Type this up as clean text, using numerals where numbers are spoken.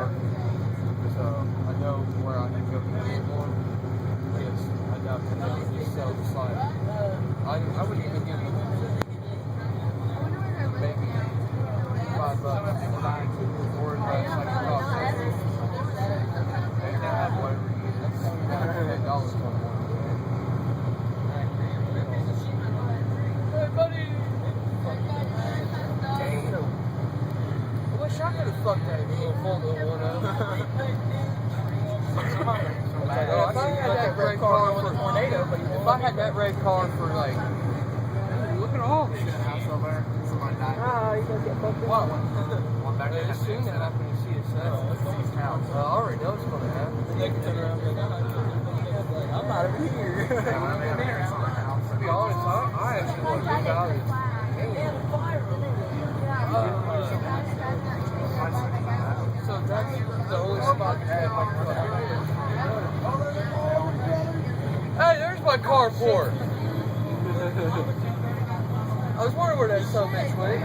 car. So I know where I can go to get one. Because I doubt that they would just sell the slide. I would even give them maybe $5 or less like it costs. And I have whatever you get. That's $10 for one. Hey, buddy! Damn. I wish I could have fucked that little foldable one up. If I had that red car for a tornado, but if I had that red car for like, look at all this shit house over there. Somebody died. Ah, you gonna get fucked What? up. As soon as happen to see it sell. I already know it's gonna happen. They can turn around and be like, I'm out of here. To be honest, I actually want to get out of this. So that's the only spot to have my car. Hey, there's my carport. I was wondering where that so much went.